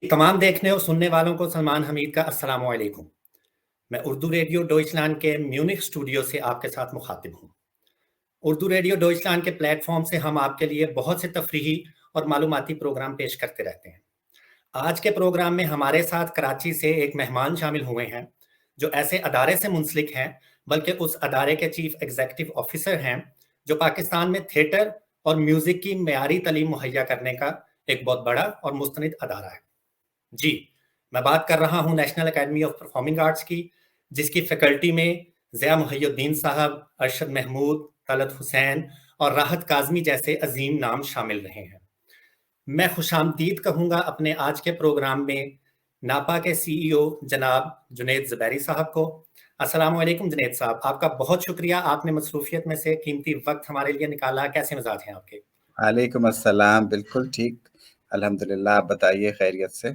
तमाम देखने और सुनने वालों को सलमान हमीद का अस्सलाम वालेकुम। मैं उर्दू रेडियो डॉइचलैंड के म्यूनिख स्टूडियो से आपके साथ मुखातिब हूँ। उर्दू रेडियो डॉइचलैंड के प्लेटफॉर्म से हम आपके लिए बहुत से तफरीही और मालूमाती प्रोग्राम पेश करते रहते हैं। आज के प्रोग्राम में हमारे साथ कराची से एक मेहमान शामिल हुए हैं जो ऐसे अदारे से मुंसलिक हैं, बल्कि उस अदारे के चीफ एग्जीक्यूटिव ऑफिसर हैं जो पाकिस्तान में थिएटर और म्यूजिक की मेयारी तालीम मुहैया करने का एक बहुत बड़ा और मुस्तनिद अदारा है। जी, मैं बात कर रहा हूँ national academy of performing arts की, जिसकी फैकल्टी में ज़िया मुहियुद्दीन साहब, अरशद महमूद, तलत हुसैन और राहत काज़मी जैसे अजीम नाम शामिल रहे हैं। मैं खुशामदीद कहूँगा अपने आज के प्रोग्राम में नापा के सीईओ जनाब जुनैद ज़ुबैरी साहब को। अस्सलाम वालेकुम जुनैद साहब, आपका बहुत शुक्रिया, आपने मसरूफियत में से कीमती वक्त हमारे लिए निकाला। कैसे मिजाज हैं आपके? वालेकुम अस्सलाम, बिल्कुल ठीक, अल्हम्दुलिल्लाह। आप बताइए खैरियत से?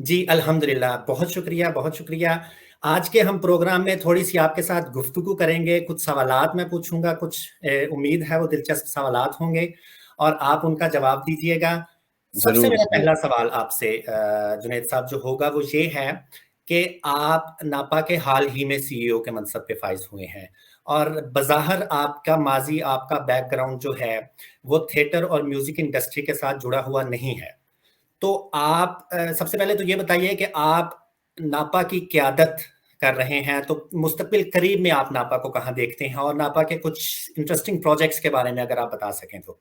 जी, अल्हम्दुलिल्लाह, बहुत शुक्रिया, बहुत शुक्रिया। आज के हम प्रोग्राम में थोड़ी-सी आपके साथ गुफ्तगू करेंगे, कुछ सवालात मैं पूछूँगा, कुछ उम्मीद है वो दिलचस्प सवालात होंगे और आप उनका जवाब दीजिएगा। सबसे ज़रूर, मेरा ज़रूर। पहला सवाल आपसे जुनैद साहब जो होगा वो ये है कि आप नापा के हाल ही में सीईओ के मनसब पे फ़ाइज़ हुए हैं और बज़ाहिर आपका माज़ी, आपका बैकग्राउंड जो है, वो थिएटर और म्यूज़िक इंडस्ट्री के साथ जुड़ा हुआ नहीं है। तो आप सबसे पहले तो ये बताइए कि आप नापा की क़यादत कर रहे हैं, तो मुस्तक़बिल करीब में आप नापा को कहाँ देखते हैं और नापा के कुछ इंटरेस्टिंग प्रोजेक्ट्स के बारे में अगर आप बता सकें तो?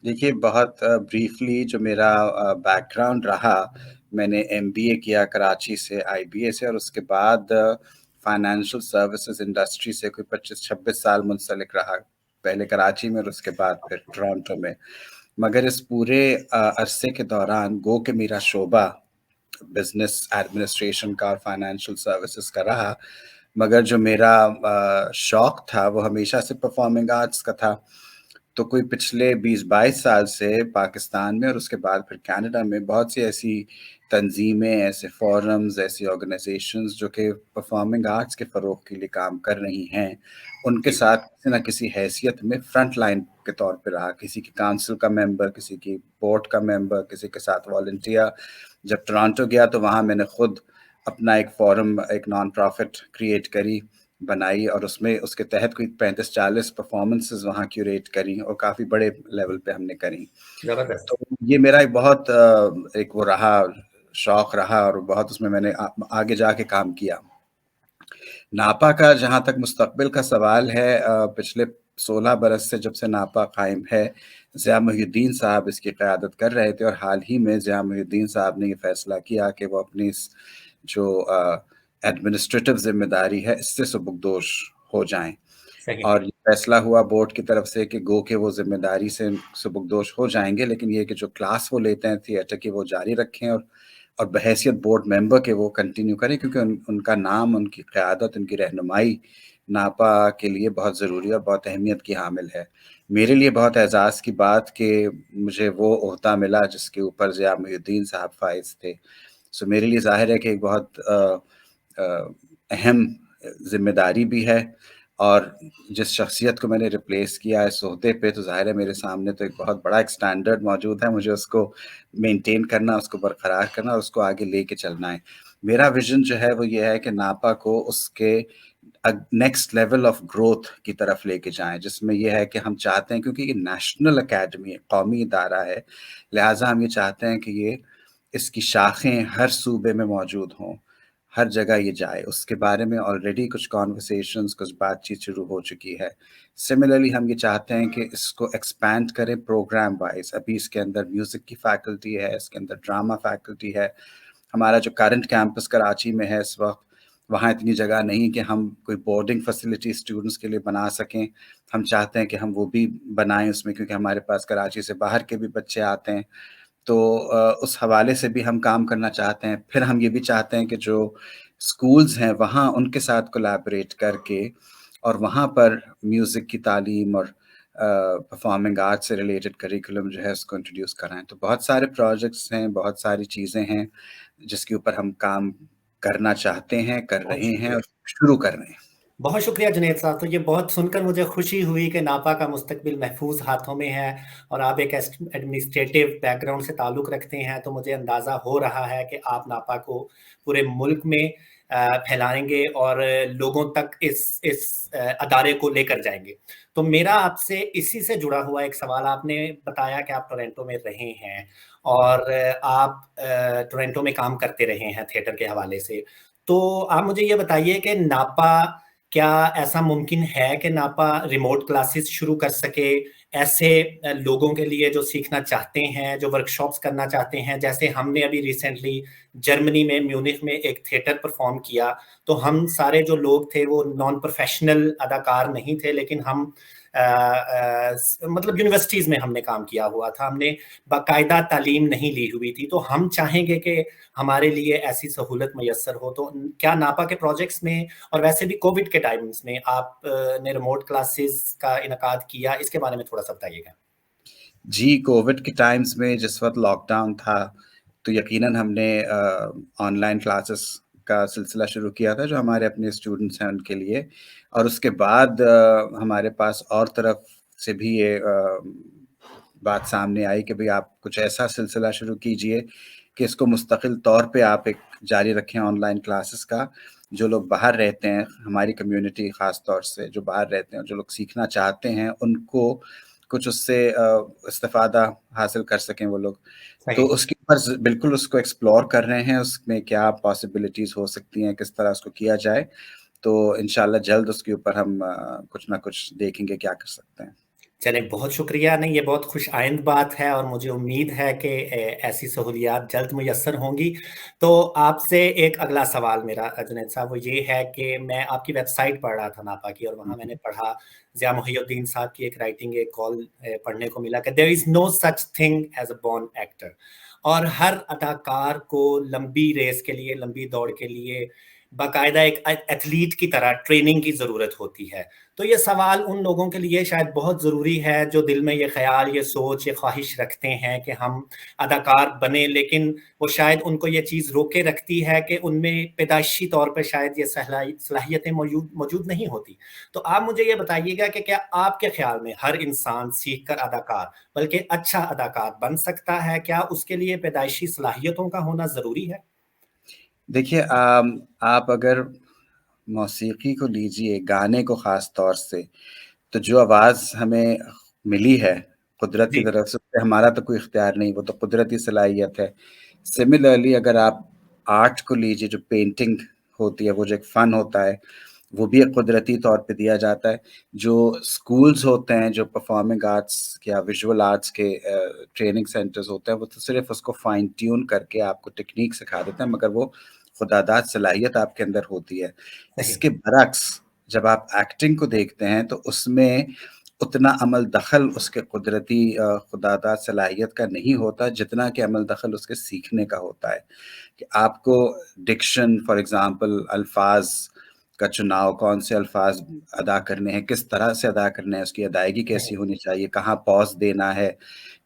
देखिए, बहुत ब्रीफ़ली जो मेरा बैकग्राउंड रहा, मैंने एमबीए किया कराची से, आईबीए से, और उसके बाद फाइनेंशियल सर्विसेज़ इंडस्ट्री से कोई 25-26 साल मुंसलिक रहा। पहले कराची में और उसके बाद फिर टोरंटो में। मगर इस पूरे अरसे के दौरान गो कि मेरा शोबा बिज़नेस एडमिनिस्ट्रेशन का और फाइनेंशियल सर्विसेज़ का रहा, मगर जो मेरा शौक था वो हमेशा से परफॉर्मिंग आर्ट्स का था। तो कोई पिछले 20-22 साल से पाकिस्तान में और उसके बाद फिर कनाडा में बहुत सी ऐसी तंजीमें, ऐसे फोरम्स, ऐसी ऑर्गेनाइजेशंस जो कि परफॉर्मिंग आर्ट्स के फ़रोग़ के लिए काम कर रही हैं, उनके जी, साथ किसी न किसी हैसियत में फ्रंट लाइन के तौर पे रहा। किसी की काउंसिल का मेंबर, किसी की बोर्ड का मेंबर, किसी के साथ वॉलंटियर। जब टोरंटो गया तो वहाँ मैंने खुद अपना एक फोरम, एक नॉन प्रॉफिट क्रिएट करी, बनाई, और उसमें उसके तहत कोई 35-40 परफॉर्मेंसेस वहाँ क्यूरेट करी और काफ़ी बड़े लेवल पे हमने करी। ज़बरदस्त। तो ये मेरा एक बहुत एक वो रहा, शौक रहा, और बहुत उसमें मैंने आगे जाके काम किया। नापा का जहाँ तक मुस्तकबिल का सवाल है, पिछले 16 बरस से जब से नापा कायम है, ज़िया मुहियुद्दीन साहब इसकी क़यादत कर रहे थे, और हाल ही में ज़िया मुहियुद्दीन साहब ने ये फ़ैसला किया कि वो अपनी इस जो एडमिनिस्ट्रेटिव ज़िम्मेदारी है, इससे सुबुकदोश हो जाएँ। सही। और ये फ़ैसला हुआ बोर्ड की तरफ से कि गो के वो ज़िम्मेदारी से सुबुकदोश हो जाएँगे, लेकिन ये कि जो क्लास वो लेते हैं थिएटर की, वो जारी रखें, और बहैसियत बोर्ड मेंबर के वो कंटिन्यू करें, क्योंकि उनका नाम, उनकी क़यादत, उनकी रहनुमाई नापा के लिए बहुत ज़रूरी और बहुत अहमियत की हामिल है। मेरे लिए बहुत एज़ाज़ की बात कि मुझे वो ओहदा मिला जिसके ऊपर ज़िया मुहियुद्दीन साहब फ़ाइज़ थे। सो मेरे लिए ज़ाहिर है कि एक बहुत अहम ज़िम्मेदारी भी है, और जिस शख्सियत को मैंने रिप्लेस किया है इस ओहदे पे, तो ज़ाहिर है मेरे सामने तो एक बहुत बड़ा एक स्टैंडर्ड मौजूद है। मुझे उसको मेंटेन करना, उसको बरकरार करना और उसको आगे लेके चलना है। मेरा विज़न जो है वो ये है कि नापा को उसके नेक्स्ट लेवल ऑफ ग्रोथ की तरफ लेके जाएँ, जिसमें ये है कि हम चाहते हैं, क्योंकि ये नेशनल अकेडमी है, कौमी इदारा है, लिहाज़ा हम ये चाहते हैं कि ये इसकी शाखें हर सूबे में मौजूद हों, हर जगह ये जाए। उसके बारे में ऑलरेडी कुछ कन्वर्सेशंस, कुछ बातचीत शुरू हो चुकी है। सिमिलरली हम ये चाहते हैं कि इसको एक्सपैंड करें प्रोग्राम वाइज़। अभी इसके अंदर म्यूज़िक की फैकल्टी है, इसके अंदर ड्रामा फैकल्टी है। हमारा जो करंट कैंपस कराची में है इस वक़्त, वहाँ इतनी जगह नहीं कि हम कोई बोर्डिंग फैसिलिटी स्टूडेंट्स के लिए बना सकें। हम चाहते हैं कि हम वो भी बनाएँ उसमें, क्योंकि हमारे पास कराची से बाहर के भी बच्चे आते हैं। तो उस हवाले से भी हम काम करना चाहते हैं। फिर हम ये भी चाहते हैं कि जो स्कूल्स हैं वहाँ उनके साथ कोलैबोरेट करके और वहाँ पर म्यूज़िक की तालीम और परफॉर्मिंग आर्ट्स से रिलेटेड करिकुलम जो है उसको इंट्रोड्यूस कराएँ। तो बहुत सारे प्रोजेक्ट्स हैं, बहुत सारी चीज़ें हैं जिसके ऊपर हम काम करना चाहते हैं, कर बहुत रहे हैं शुक्रिया। और शुरू कर रहे हैं। बहुत शुक्रिया जुनैद साहब। तो ये बहुत सुनकर मुझे खुशी हुई कि नापा का मुस्तकबिल महफूज हाथों में है और आप एक एडमिनिस्ट्रेटिव बैकग्राउंड से ताल्लुक़ रखते हैं, तो मुझे अंदाज़ा हो रहा है कि आप नापा को पूरे मुल्क में फैलाएंगे और लोगों तक इस अदारे को लेकर जाएंगे। तो मेरा आपसे इसी से जुड़ा हुआ एक सवाल, आपने बताया कि आप टोरंटो में रहे हैं और आप टोरंटो में काम करते रहे हैं थिएटर के हवाले से। तो आप मुझे ये बताइए कि नापा, क्या ऐसा मुमकिन है कि नापा रिमोट क्लासेस शुरू कर सके ऐसे लोगों के लिए जो सीखना चाहते हैं, जो वर्कशॉप्स करना चाहते हैं? जैसे हमने अभी रिसेंटली जर्मनी में म्यूनिख में एक थिएटर परफॉर्म किया, तो हम सारे जो लोग थे वो नॉन प्रोफेशनल अदाकार नहीं थे, लेकिन हम मतलब यूनिवर्सिटीज़ में हमने काम किया हुआ था, हमने बाकायदा तालीम नहीं ली हुई थी। तो हम चाहेंगे कि हमारे लिए ऐसी सहूलत मैसर हो। तो क्या नापा के प्रोजेक्ट्स में और वैसे भी कोविड के टाइम्स में आप ने रिमोट क्लासेस का इनकाद किया, इसके बारे में थोड़ा सा बताइएगा? जी, कोविड के टाइम्स में जिस वक़्त लॉकडाउन था, तो यकीनन हमने ऑनलाइन क्लासेस का सिलसिला शुरू किया था, जो हमारे अपने स्टूडेंट्स हैं उनके लिए। और उसके बाद हमारे पास और तरफ से भी ये बात सामने आई कि भई आप कुछ ऐसा सिलसिला शुरू कीजिए कि इसको मुस्तकिल तौर पे आप एक जारी रखें ऑनलाइन क्लासेस का। जो लोग बाहर रहते हैं, हमारी कम्युनिटी ख़ास तौर से जो बाहर रहते हैं, जो लोग सीखना चाहते हैं, उनको कुछ उससे इस्तिफ़ादा हासिल कर सकें वो लोग। तो सही। उसके ऊपर ज़ बिल्कुल उसको एक्सप्लोर कर रहे हैं, उसमें क्या पॉसिबिलिटीज़ हो सकती हैं, किस तरह उसको किया जाए। तो इंशाअल्लाह जल्द उसके ऊपर हम कुछ ना कुछ देखेंगे क्या कर सकते हैं। चलें, बहुत शुक्रिया। नहीं, ये बहुत खुश-आइंद बात है और मुझे उम्मीद है कि ऐसी सहूलियात जल्द मुयस्सर होंगी। तो आपसे एक अगला सवाल मेरा जुनैद साहब, वो ये है कि मैं आपकी वेबसाइट पढ़ रहा था नापा की, और वहाँ हुँ, मैंने हुँ। पढ़ा, ज़िया मोहिउद्दीन साहब की एक राइटिंग, एक कॉल पढ़ने को मिला कि there is no such thing as a born actor. और हर अदाकार को लंबी रेस के लिए, लंबी दौड़ के लिए बाकायदा एक एथलीट की तरह ट्रेनिंग की ज़रूरत होती है। तो ये सवाल उन लोगों के लिए शायद बहुत ज़रूरी है जो दिल में ये ख़्याल, ये सोच, ये ख़्वाहिश रखते हैं कि हम अदाकार बने, लेकिन वो शायद उनको ये चीज़ रोके रखती है कि उनमें पैदाइशी तौर पे शायद ये सलाहियतें मौजूद मौजूद नहीं होती। तो आप मुझे ये बताइएगा कि क्या आपके ख़्याल में हर इंसान सीख कर अदाकार, बल्कि अच्छा अदाकार बन सकता है? क्या उसके लिए पैदाइशी सलाहियतों का होना ज़रूरी है? देखिए आप अगर मौसीकी को लीजिए, गाने को ख़ास तौर से, तो जो आवाज़ हमें मिली है कुदरत की जी, तरफ से, उसपे हमारा तो कोई इख्तियार नहीं, वो तो कुदरती सलाहियत है। सिमिलरली अगर आप आर्ट को लीजिए, जो पेंटिंग होती है, वो जो एक फ़न होता है, वो भी एक कुदरती तौर पे दिया जाता है। जो स्कूल्स होते हैं, जो परफ़ॉर्मिंग आर्ट्स या विजुअल आर्ट्स के ट्रेनिंग सेंटर्स होते हैं, वो तो सिर्फ़ उसको फ़ाइन ट्यून करके आपको टेक्नीक सिखा देते हैं, मगर वो खुदादाद सलाहियत आपके अंदर होती है। सही। इसके बरअक्स जब आप एक्टिंग को देखते हैं, तो उसमें उतना अमल दखल उसके कुदरती खुदादाद सलाहियत का नहीं होता, जितना कि अमल दखल उसके सीखने का होता है। कि आपको डिक्शन फॉर एग्ज़ाम्पल अल्फ़ाज़ का चुनाव, कौन से अल्फ़ाज़ अदा करने हैं, किस तरह से अदा करने हैं, उसकी अदायगी कैसी सही। होनी चाहिए, कहाँ पॉज़ देना है,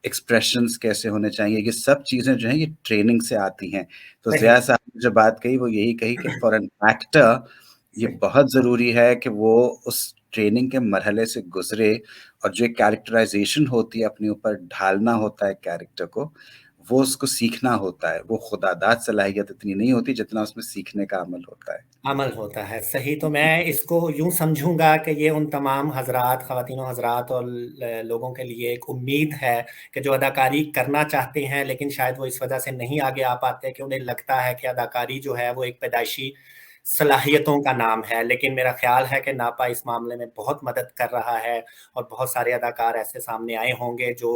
एक्सप्रेशंस कैसे होने चाहिए, ये सब चीज़ें जो हैं ये ट्रेनिंग से आती हैं। तो सही। ज़िया साहब ने जो बात कही वो यही कही कि फॉर एन एक्टर ये सही। बहुत ज़रूरी है कि वो उस ट्रेनिंग के मरहले से गुज़रे, और जो एक कैरेक्टराइज़ेशन होती है, अपने ऊपर ढालना होता है कैरेक्टर को, वो उसको सीखना होता है। वो खुदादाद सलाहियत इतनी नहीं होती जितना उसमें सीखने का अमल होता है। अमल होता है, सही। तो मैं इसको यूँ समझूँगा कि ये उन तमाम हज़रात, ख़वातीन व हज़रात और लोगों के लिए एक उम्मीद है कि जो अदाकारी करना चाहते हैं, लेकिन शायद वो इस वजह से नहीं आगे आ पाते कि उन्हें लगता है कि अदाकारी जो है वो एक पैदाइशी सलाहियतों का नाम है। लेकिन मेरा ख़्याल है कि नापा इस मामले में बहुत मदद कर रहा है और बहुत सारे अदाकार ऐसे सामने आए होंगे जो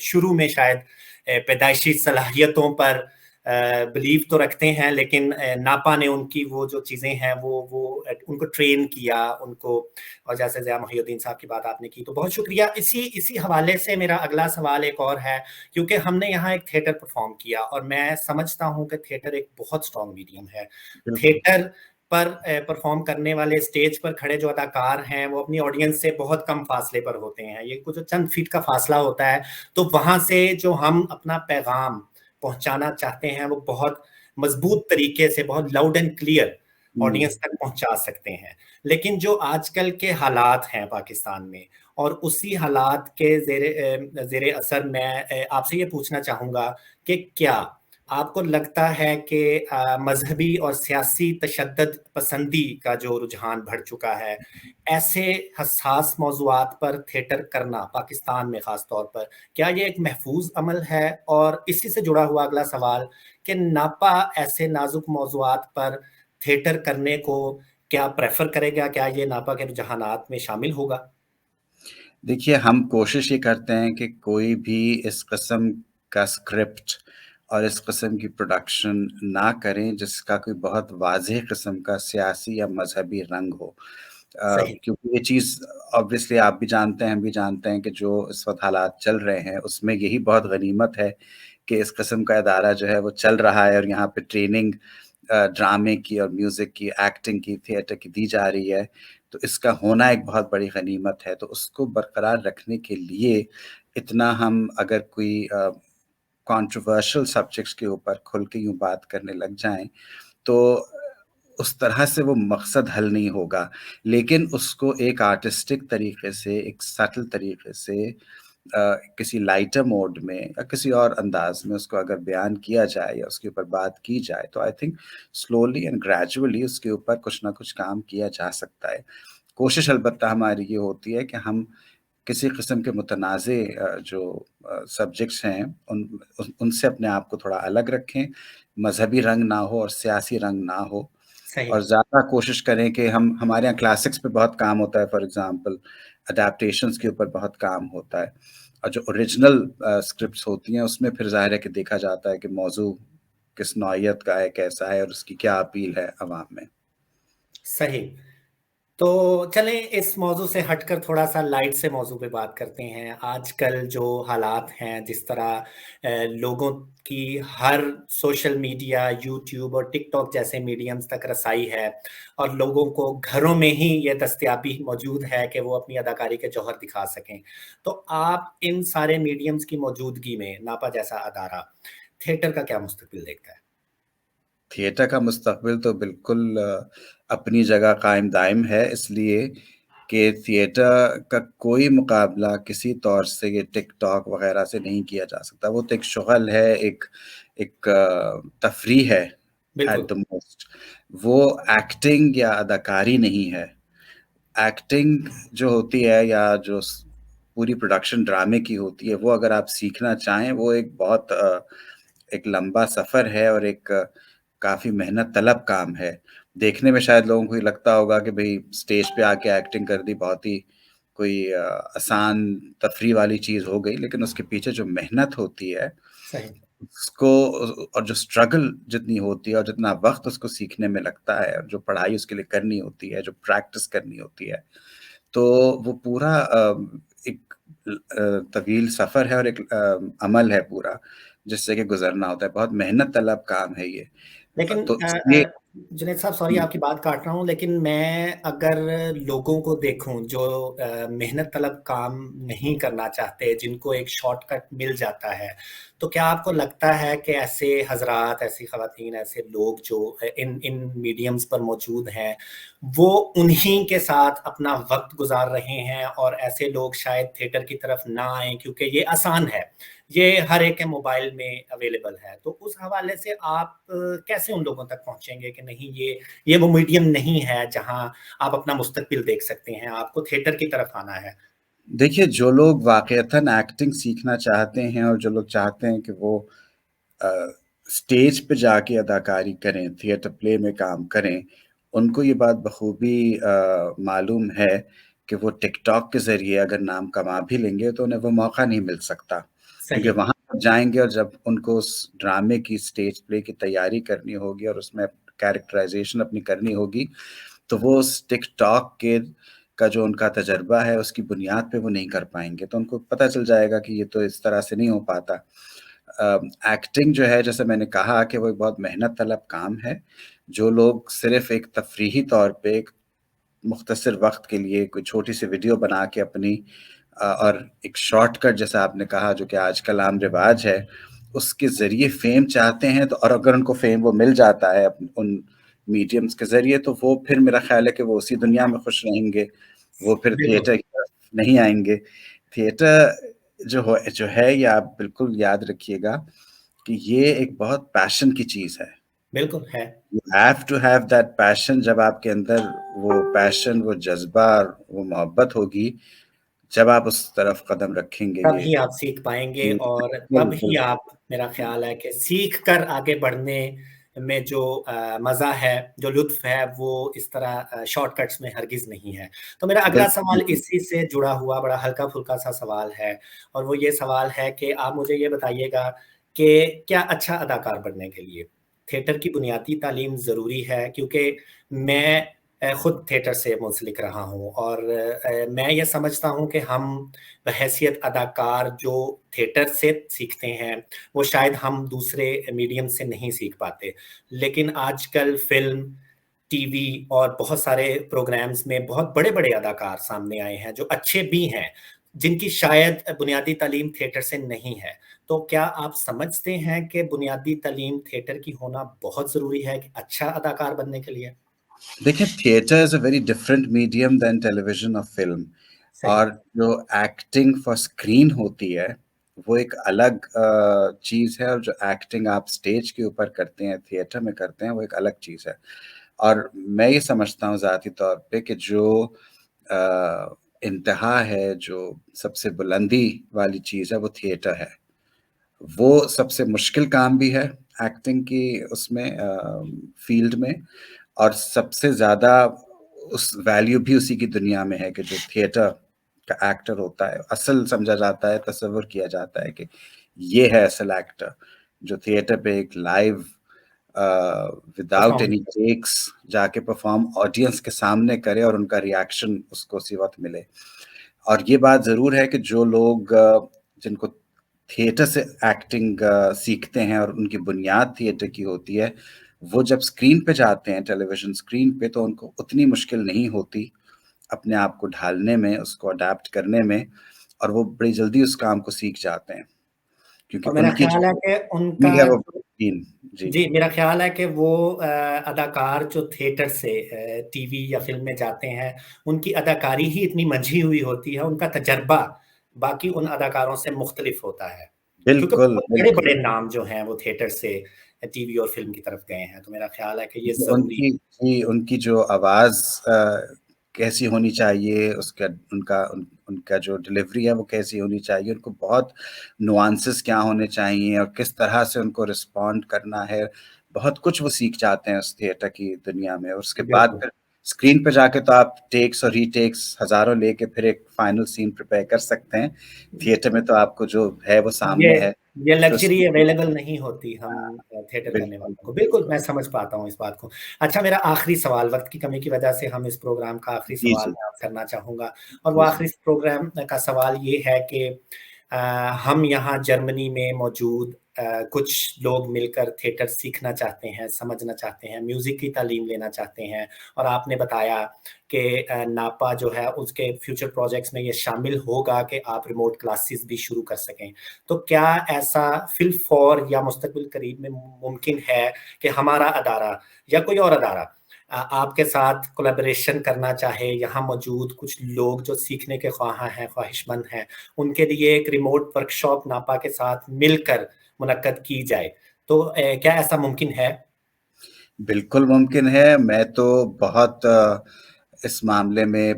शुरू में शायद पैदाइशी सलाहियतों पर बिलीव तो रखते हैं, लेकिन नापा ने उनकी वो जो चीज़ें हैं उनको ट्रेन किया उनको। और जैसे ज़िया मोहिउद्दीन साहब की बात आपने की, तो बहुत शुक्रिया। इसी इसी हवाले से मेरा अगला सवाल एक और है, क्योंकि हमने यहाँ एक थिएटर परफॉर्म किया और मैं समझता हूँ कि थिएटर एक बहुत स्ट्रॉन्ग मीडियम है। बिल्कुल। थिएटर पर परफॉर्म करने वाले, स्टेज पर खड़े जो अदाकार हैं, वो अपनी ऑडियंस से बहुत कम फासले पर होते हैं, ये कुछ चंद फीट का फासला होता है। तो वहाँ से जो हम अपना पैगाम पहुँचाना चाहते हैं, वो बहुत मज़बूत तरीके से, बहुत लाउड एंड क्लियर ऑडियंस तक पहुंचा सकते हैं। लेकिन जो आजकल के हालात हैं पाकिस्तान में, और उसी हालात के ज़ेरे असर मैं आपसे ये पूछना चाहूँगा कि क्या आपको लगता है कि मज़हबी और सियासी तशद्दुद पसंदी का जो रुझान बढ़ चुका है, ऐसे हसास मौज़ूआत पर थिएटर करना पाकिस्तान में ख़ास तौर पर, क्या ये एक महफूज़ अमल है? और इसी से जुड़ा हुआ अगला सवाल कि नापा ऐसे नाज़ुक मौज़ूआत पर थिएटर करने को क्या प्रेफ़र करेगा? क्या ये नापा के रुझानात में शामिल होगा? देखिए, हम कोशिश ये करते हैं कि कोई भी इस किस्म का स्क्रिप्ट और इस किस्म की प्रोडक्शन ना करें जिसका कोई बहुत वाज़ेह किस्म का सियासी या मज़हबी रंग हो। सही। क्योंकि ये चीज़ ऑब्वियसली आप भी जानते हैं, हम भी जानते हैं कि जो इस वक़्त हालात चल रहे हैं, उसमें यही बहुत गनीमत है कि इस किस्म का इदारा जो है वो चल रहा है और यहाँ पे ट्रेनिंग ड्रामे की और म्यूज़िक की, एक्टिंग की, थिएटर की दी जा रही है। तो इसका होना एक बहुत बड़ी गनीमत है, तो उसको बरकरार रखने के लिए इतना हम अगर कोई कंट्रोवर्शियल सब्जेक्ट्स के ऊपर खुल के यूँ बात करने लग जाएँ, तो उस तरह से वो मकसद हल नहीं होगा। लेकिन उसको एक आर्टिस्टिक तरीके से, एक सटल तरीके से किसी लाइटर मोड में या किसी और अंदाज़ में उसको अगर बयान किया जाए या उसके ऊपर बात की जाए, तो I think slowly and gradually उसके ऊपर कुछ ना कुछ काम किया जा सकता है। कोशिश अलबत्ता हमारी ये होती है कि हम किसी किस्म के मुतनाज़े जो सब्जेक्ट्स हैं उनसे अपने आप को थोड़ा अलग रखें, मज़हबी रंग ना हो और सियासी रंग ना हो, सही। और ज़्यादा कोशिश करें कि हम हमारे यहाँ क्लासिक्स पे बहुत काम होता है, फॉर एग्ज़ाम्पल अडैप्टेशंस के ऊपर बहुत काम होता है, और जो ओरिजिनल स्क्रिप्ट्स होती हैं उसमें फिर ज़ाहिर है कि देखा जाता है कि मौज़ू किस नौइयत का है, कैसा है और उसकी क्या अपील है अवाम में। सही। तो चलें इस मौज़ू से हटकर थोड़ा-सा लाइट से मौज़ू पे बात करते हैं। आजकल जो हालात हैं, जिस तरह लोगों की हर सोशल मीडिया, यूट्यूब और टिकटॉक जैसे मीडियम्स तक रसाई है, और लोगों को घरों में ही ये दस्तयाबी मौजूद है कि वो अपनी अदाकारी के जौहर दिखा सकें। तो आप इन सारे मीडियम्स की मौजूदगी में नापा जैसा अदारा, थिएटर का क्या मुस्तकबिल देखता है? थिएटर का मुस्तक़बिल तो बिल्कुल अपनी जगह कायम दायम है, इसलिए कि थिएटर का कोई मुकाबला किसी तौर से ये टिकटॉक वग़ैरह से नहीं किया जा सकता। वो तो एक शुग़ल है, एक एक तफ़रीह है एट बिल्कुल। The most. वो एक्टिंग या अदाकारी नहीं है। एक्टिंग जो होती है या जो पूरी प्रोडक्शन ड्रामे की होती है, वो अगर आप सीखना चाहें, वो एक बहुत एक लंबा सफ़र है और एक काफ़ी मेहनत तलब काम है। देखने में शायद लोगों को ये लगता होगा कि भई स्टेज पे आके एक्टिंग कर दी, बहुत ही कोई आसान तफ़रीह वाली चीज़ हो गई, लेकिन उसके पीछे जो मेहनत होती है, सही। उसको और जो स्ट्रगल जितनी होती है और जितना वक़्त उसको सीखने में लगता है और जो पढ़ाई उसके लिए करनी होती है, जो प्रैक्टिस करनी होती है, तो वो पूरा एक तवील सफ़र है और एक अमल है पूरा, जिससे कि गुज़रना होता है। बहुत मेहनत तलब काम है ये। लेकिन तो इसलिए जुनैद साहब, सॉरी हुँ, आपकी बात काट रहा हूँ, लेकिन मैं अगर लोगों को देखूँ जो मेहनत तलब काम नहीं करना चाहते, जिनको एक शॉर्टकट मिल जाता है, तो क्या आपको लगता है कि ऐसे हज़रात, ऐसी ख़वातीन, ऐसे लोग जो इन इन मीडियम्स पर मौजूद हैं, वो उन्हीं के साथ अपना वक़्त गुज़ार रहे हैं, और ऐसे लोग शायद थिएटर की तरफ ना आएँ क्योंकि ये आसान है? ये हर एक के मोबाइल में अवेलेबल है। तो उस हवाले से आप कैसे उन लोगों तक पहुँचेंगे कि नहीं, ये वो मीडियम नहीं है जहाँ आप अपना मुस्तकबिल देख सकते हैं, आपको थिएटर की तरफ आना है? देखिए, जो लोग वाक़ईतन एक्टिंग सीखना चाहते हैं और जो लोग चाहते हैं कि वो अ, स्टेज पे जाके अदाकारी करें, थिएटर प्ले में काम करें, उनको ये बात बखूबी मालूम है कि वो टिकटॉक के ज़रिए अगर नाम कमा भी लेंगे, तो उन्हें वो मौका नहीं मिल सकता। क्योंकि सही। वहाँ जब जाएँगे और जब उनको उस ड्रामे की स्टेज प्ले की तैयारी करनी होगी और उसमें कैरेक्टराइज़ेशन अपनी करनी होगी, तो वो उस टिकटॉक के का जो उनका तजुर्बा है, उसकी बुनियाद पे वो नहीं कर पाएँगे। तो उनको पता चल जाएगा कि ये तो इस तरह से नहीं हो पाता। एक्टिंग जो है, जैसे मैंने कहा कि वो एक बहुत मेहनत तलब काम है। जो लोग सिर्फ़ एक तफ़रीही तौर पे एक मुख़्तसर वक़्त के लिए कोई छोटी-सी वीडियो बना के अपनी और एक शॉर्टकट जैसा आपने कहा जो कि आजकल आम रिवाज है, उसके ज़रिए फ़ेम चाहते हैं, तो और अगर उनको फ़ेम वो मिल जाता है उन मीडियम्स के ज़रिए, तो वो फिर मेरा ख़्याल है कि वो उसी दुनिया में खुश रहेंगे, वो फिर बिल्कुल, थिएटर की तरफ नहीं आएँगे। थिएटर जो है ये आप बिल्कुल याद रखिएगा कि ये एक बहुत पैशन की चीज़ है। बिल्कुल है। You have to have that passion. जब आपके अंदर वो पैशन, वो जज़्बा और वो मोहब्बत होगी, जब आप उस तरफ कदम रखेंगे ये तभी आप सीख पाएँगे जी, और बिल्कुल, तब ही बिल्कुल। आप, मेरा ख़्याल है कि सीख कर आगे बढ़ने में जो मज़ा है, जो लुत्फ़ है, वो इस तरह शॉर्टकट्स में हरगिज़ नहीं है। तो मेरा अगला बिल्कुल, सवाल बिल्कुल। इसी से जुड़ा हुआ बड़ा हल्का-फुल्का सा सवाल है और वो ये सवाल है कि आप मुझे ये बताइएगा कि क्या अच्छा अदाकार बनने के लिए थिएटर की बुनियादी तालीम ज़रूरी है? क्योंकि मैं खुद थिएटर से मुंसलिक रहा हूँ और मैं ये समझता हूँ कि हम बहैसियत अदाकार जो थिएटर से सीखते हैं, वो शायद हम दूसरे मीडियम से नहीं सीख पाते। लेकिन आजकल फ़िल्म, टीवी और बहुत सारे प्रोग्राम्स में बहुत बड़े-बड़े अदाकार सामने आए हैं, जो अच्छे भी हैं, जिनकी शायद बुनियादी तालीम थिएटर से नहीं है। तो क्या आप समझते हैं कि बुनियादी तालीम थिएटर की होना बहुत ज़रूरी है कि अच्छा अदाकार बनने के लिए? देखिए, theatre is a very different medium than television और फ़िल्म। सही, और जो एक्टिंग फॉर स्क्रीन होती है, वो एक अलग चीज़ है, और जो एक्टिंग आप स्टेज के ऊपर करते हैं, थिएटर में करते हैं, वो एक अलग चीज़ है। और मैं ये समझता हूँ ज़ाती तौर पे कि जो इंतहा है, जो सबसे बुलंदी वाली चीज़ है, वो थिएटर है। वो सबसे मुश्किल काम भी है एक्टिंग की उसमें फ़ील्ड में, और सबसे ज़्यादा उस वैल्यू भी उसी की दुनिया में है कि जो थिएटर का एक्टर होता है, असल समझा जाता है, तसव्वुर किया जाता है कि ये है असल एक्टर, जो थिएटर पे एक live without performance any takes जाके परफ़ॉर्म ऑडियंस के सामने करे और उनका रिएक्शन उसको उसी वक़्त मिले। और ये बात ज़रूर है कि जो लोग जिनको थिएटर से एक्टिंग सीखते हैं और उनकी बुनियाद थिएटर की होती है, वो जब स्क्रीन पे जाते हैं, टेलीविज़न स्क्रीन पे, तो उनको उतनी मुश्किल नहीं होती अपने आप को ढालने में, उसको अडैप्ट करने में, और वो बड़ी जल्दी उस काम को सीख जाते हैं। क्योंकि और मेरा उनकी ख़्याल है जो कि उनका टेक्नीक है वो बेहतरीन जी, जी, मेरा ख़्याल है कि वो अदाकार जो थिएटर से टीवी या फ़िल्म में जाते हैं, उनकी अदाकारी ही इतनी मंझी हुई होती है, उनका तजर्बा बाकी उन अदाकारों से मुख्तलिफ होता है। क्योंकि बिल्कुल, बहुत बिल्कुल। बड़े-बड़े नाम जो हैं, वो थिएटर से टीवी और फ़िल्म की तरफ गए हैं, तो मेरा ख़्याल है कि ये ज़रूरी उनकी जी, उनकी जो आवाज़ कैसी होनी चाहिए, उसका उनका जो डिलीवरी है वो कैसी होनी चाहिए, उनको बहुत नुआंसेस क्या होने चाहिए और किस तरह से उनको रिस्पॉन्ड करना है, बहुत कुछ वो सीख जाते हैं उस थिएटर की दुनिया में, और उसके बाद बिल्कुल। फिर स्क्रीन पे जाके तो आप टेक्स और रीटेक्स हज़ारों लेके फिर एक फाइनल सीन प्रिपेयर कर सकते हैं। थिएटर में तो आपको जो है वो ये सामने है, ये तो लग्ज़री उसकी अवेलेबल नहीं होती हम हाँ, थिएटर करने बिल्कुल, वालों को। बिल्कुल, बिल्कुल। मैं समझ पाता हूँ इस बात को। अच्छा, मेरा आखिरी सवाल, वक़्त की कमी की वजह से हम इस प्रोग्राम का आखिरी जी, सवाल जी। मैं आपसे करना चाहूँगा और वो जी, जी। आखिरी प्रोग्राम का सवाल ये है कि अ, हम यहाँ जर्मनी में मौजूद कुछ लोग मिलकर थिएटर सीखना चाहते हैं, समझना चाहते हैं, म्यूज़िक की तालीम लेना चाहते हैं और आपने बताया कि नापा जो है उसके फ्यूचर प्रोजेक्ट्स में ये शामिल होगा कि आप रिमोट क्लासेस भी शुरू कर सकें। तो क्या ऐसा फ़िल-फॉर या मुस्तक़बिल करीब में मुमकिन है कि हमारा अदारा या कोई और अदारा आपके साथ कोलैबोरेशन करना चाहे, यहाँ मौजूद कुछ लोग जो सीखने के ख़्वाहाँ हैं, ख़्वाहिशमंद हैं, उनके लिए एक रिमोट वर्कशॉप नापा के साथ मिलकर मुनक्कद की जाए। तो क्या ऐसा मुमकिन है? बिल्कुल मुमकिन है। मैं तो बहुत इस मामले में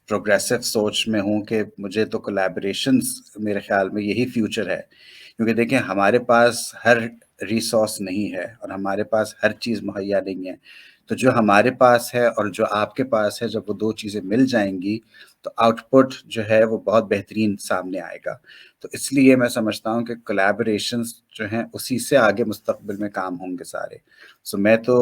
प्रोग्रेसिव सोच में हूँ कि मुझे तो कोलैबोरेशंस मेरे ख़्याल में यही फ्यूचर है। क्योंकि देखिए, हमारे पास हर रिसोर्स नहीं है और हमारे पास हर चीज़ मुहैया नहीं है। तो जो हमारे पास है और जो आपके पास है, जब वो 2 चीज़ें मिल जाएँगी, तो आउटपुट जो है वो बहुत बेहतरीन सामने आएगा। तो इसलिए मैं समझता हूँ कि कोलैबोरेशंस जो हैं, उसी से आगे मुस्तक़बिल में काम होंगे सारे। सो मैं तो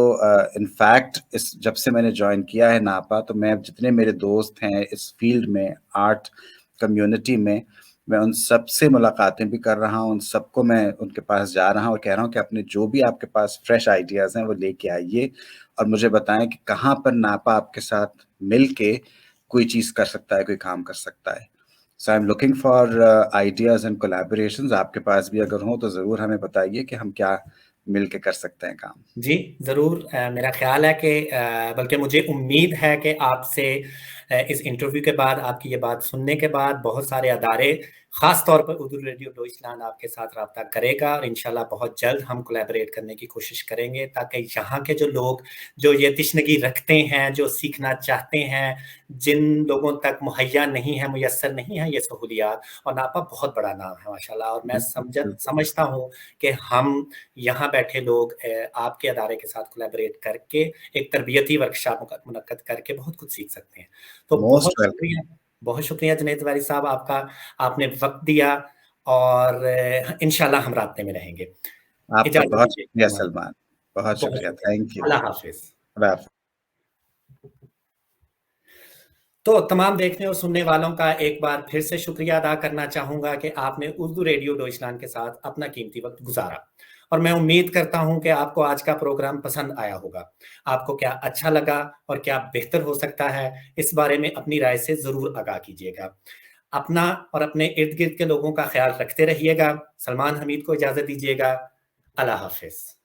इन फैक्ट इस जब से मैंने जॉइन किया है नापा, तो मैं जितने मेरे दोस्त हैं इस फील्ड में, आर्ट कम्युनिटी में, मैं उन सब से मुलाकातें भी कर रहा हूँ, उन सबको मैं उनके पास जा रहा हूँ और कह रहा हूँ कि अपने जो भी आपके पास फ्रेश आइडियाज़ हैं वो लेके आइए और मुझे बताएँ कि कहाँ पर नापा आपके साथ मिल के कोई चीज़ कर सकता है, कोई काम कर सकता है। So I am looking for ideas and collaborations. आपके पास भी अगर हों तो ज़रूर हमें बताइए कि हम क्या मिल के कर सकते हैं काम। जी, ज़रूर। मेरा ख़्याल है कि बल्कि मुझे उम्मीद है कि आपसे इस इंटरव्यू के बाद, आपकी ये बात सुनने के बाद बहुत सारे अदारे, ख़ास तौर पर उर्दू रेडियो डॉइचलैंड आपके साथ राब्ता करेगा और इंशाल्लाह बहुत जल्द हम कोलैबोरेट करने की कोशिश करेंगे, ताकि यहाँ के जो लोग जो ये तशनगी रखते हैं, जो सीखना चाहते हैं, जिन लोगों तक मुहैया नहीं है, मुयस्सर नहीं है ये सहूलियात, और नापा बहुत बड़ा नाम है माशाल्लाह, और मैं बिल्कुल। समझता हूँ कि हम यहाँ बैठे लोग आपके अदारे के साथ कोलैबोरेट करके एक तरबियती वर्कशॉप मुनक्कद करके बहुत कुछ सीख सकते हैं। तो मोस्ट वेलकम। बहुत शुक्रिया जुनैद वारी साहब आपका, आपने वक़्त दिया, और इंशाल्लाह हम राब्ते में रहेंगे। आपका इजाज़त बहुत दीजिए। शुक्रिया सलमान, बहुत बहुत शुक्रिया, शुक्रिया। Thank you. अल्लाह हाफ़िज़। खुदा हाफ़िज़। तो तमाम देखने और सुनने वालों का एक बार फिर से शुक्रिया अदा करना चाहूँगा कि आपने उर्दू रेडियो डॉइचलैंड के साथ अपना कीमती वक़्त गुज़ारा, और मैं उम्मीद करता हूँ कि आपको आज का प्रोग्राम पसंद आया होगा। आपको क्या अच्छा लगा और क्या बेहतर हो सकता है, इस बारे में अपनी राय से ज़रूर आगाह कीजिएगा। अपना और अपने इर्द-गिर्द के लोगों का ख़्याल रखते रहिएगा। सलमान हमीद को इजाज़त दीजिएगा। अल्लाह हाफ़िज़।